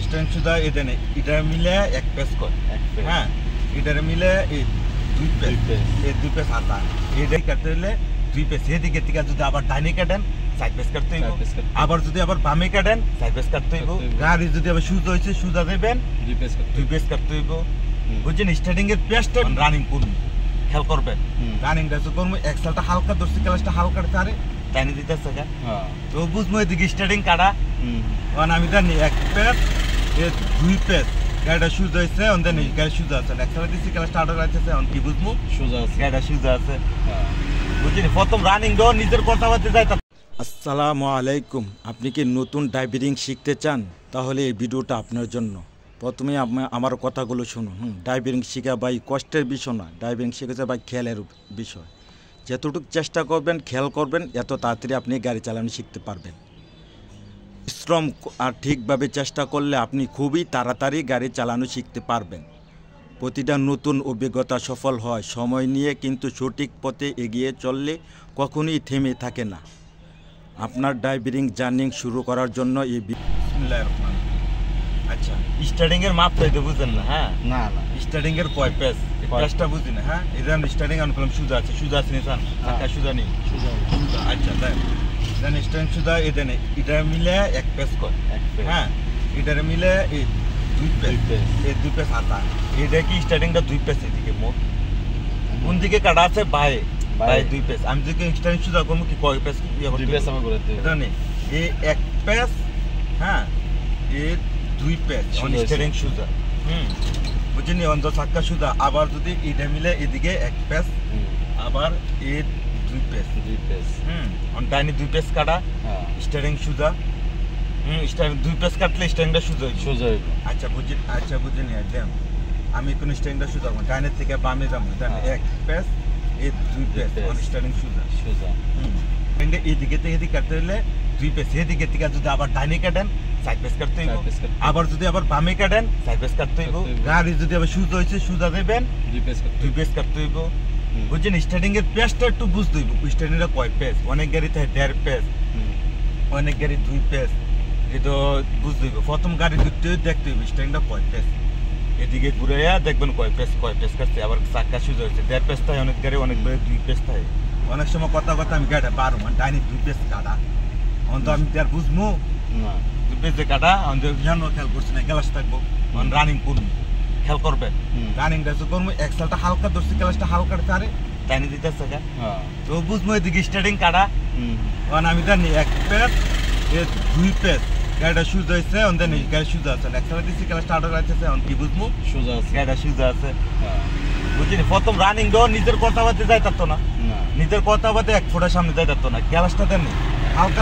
Stand সুদা এটা নেই, এটা মিলে এক পেস কর। হ্যাঁ, এটারে মিলে এই দুই পেস আটা এটাই কাটতে হলে দুই পেস এদিকে থেকে যদি আবার ডাইনে কাটেন সাইড পেস কাটতে হইব, আবার যদি আবার বামে কাটেন সাইড পেস কাটতে হইব। গাড়ি যদি আবার সুদা হয়েছে সুদা দেবেন দুই পেস কাটতে হইব। বুঝছেন? স্টার্টিং এর পেসটা রানিং করুন, খেয়াল করবেন। রানিংটা করবো, এক্সেলটা হালকা ধরছি, ক্লাসটা হালকা ছাড়ে টাইনে দিতেছে। তো বুঝবো এদিকে স্টার্টিং কাটা, কারণ আমি জানি এক পেস এ দুই পেস গাড়িটা সুজ হয়েছে, অন্তে নেই গাড়ি সুজা আছে, এক্সেলে দিচ্ছি ক্লাসটা আটক রাখতেছে, অন কি বুঝবো সুজা আছে, গাড়িটা সুজা আছে। বুঝলি প্রথম রানিং দো নিজের কথা বলতে যাই। আসসালামু আলাইকুম। আপনি কি নতুন ড্রাইভিং শিখতে চান? তাহলে এই ভিডিওটা আপনার জন্য। প্রথমে আমার কথাগুলো শুনুন। ড্রাইভিং শেখা ভাই কষ্টের বিষয় না, ড্রাইভিং শিখেছে ভাই খেয়ালের বিষয়। যতটুকু চেষ্টা করবেন, খেয়াল করবেন, এত তাড়াতাড়ি আপনি গাড়ি চালানো শিখতে পারবেন। শ্রম আর ঠিকভাবে চেষ্টা করলে আপনি খুবই তাড়াতাড়ি গাড়ি চালানো শিখতে পারবেন। প্রতিটা নতুন অভিজ্ঞতা সফল হয় সময় নিয়ে, কিন্তু সঠিক পথে এগিয়ে চললে কখনোই থেমে থাকে না। আপনার ড্রাইভিং জার্নি শুরু করার জন্য এই আচ্ছা, স্টার্টিং এর মাপ চাইতে বুঝেন না? হ্যাঁ, না না, স্টার্টিং এর কয় পেস পেসটা বুঝি না। হ্যাঁ, এটা স্টার্টিং আনলাম সুজা আছে, সুজা আছে নিসান টাকা সুজা নেই, সুজা। আচ্ছা, তাই দেন স্টার্টিং সুজা এটা নেই, এটা মিলে এক পেস কর। হ্যাঁ, এটারে মিলে এই দুই পেস, এই দুই পেস আটা এটা কি স্টার্টিংটা দুই পেস, এদিকে মোট কোন দিকে কাটা আছে বাই বাই দুই পেস। আমি যদি স্টার্টিং সুজা করবো কি কয় পেস, দুই পেস আমার করে এটা নেই, এই এক পেস। হ্যাঁ, এই দুই পেস স্টার্টিং সুজা। বুঝিনি অন্ত চাক্কা সুজা, আবার যদি এটা মিলে এদিকে এক পেস, আবার এই দুই পেস ডাইনি দুই পেস কাটা স্টার্টিং সুজা। স্টার্টিং দুই পেস কাটলে স্টার্টিংটা সুজা হইব। আচ্ছা বুঝিনি একদম। আমি কোন স্টার্টিংটা সুজা করবো, ডাইনের থেকে বামে যাবো, এক পেস এই দুই পেস স্টার্টিং সুজা। এদিকে থেকে এদিকে কাটতে হলে দুই পেস এদিকে থেকে যদি আবার ডাইনে কাটেন সাইড পেস কাটতে হইব, আবার যদি আবার বামে কাটেন সাইড পেস কাটতে হইব। গাড়ি যদি আবার সুজা হয়েছে সুজা দেবেন দুই পেস কাটতে হইব। বুঝছেন? স্টার্টিং এর পেসটা একটু বুঝতে হইব, স্টার্টিং এর কয় পেস। অনেক গাড়ি থাকে দেড় পেস, অনেক গাড়ি দুই পেস, কিন্তু বুঝতে হইব। প্রথম গাড়ি দুটো দেখতে হইব স্টার্টিংটা কয় পেস, এদিকে ঘুরাইয়া দেখবেন কয় পেস কাটছে। আবার চাক্কা সুজা হয়েছে দেড় পেস থাকে, অনেক গাড়ি অনেক গাড়ি দুই পেস থাকে। অনেক সময় কথা আমি গাড়িটা পারো মানে ডাইনি দুই পেস কাটা, অন্ত আমি তার বুঝবো না দুই পেস কাটা খেয়াল করছি না, গ্লাস থাকবো রানিং করবো, খেয়াল করবেন। রানিংটা করবো, এক্সেলটা হালকা ধরছি, গ্লাসটা হালকা ছাড়ে টাইনে দিতেছে। তো বুঝবো এদিকে স্টার্টিং কাটা, কারণ আমি জানি এক পেস এ দুই পেস গাড়িটা সুজা হয়েছে, অন্তে নেই গাড়ি সুজা আছে, এক্সেলে দিচ্ছি গ্লাসটা আটক রাখতেছে, অন কি বুঝবো সুজা আছে, গাড়িটা সুজা আছে। বুঝলি প্রথম রানিং দো নিজের কথা বলতে যাই থাকতো না, নিজের কথা বলতে এক ফোটার সামনে যাই থাকতো না, গ্লাসটা দেন হালকা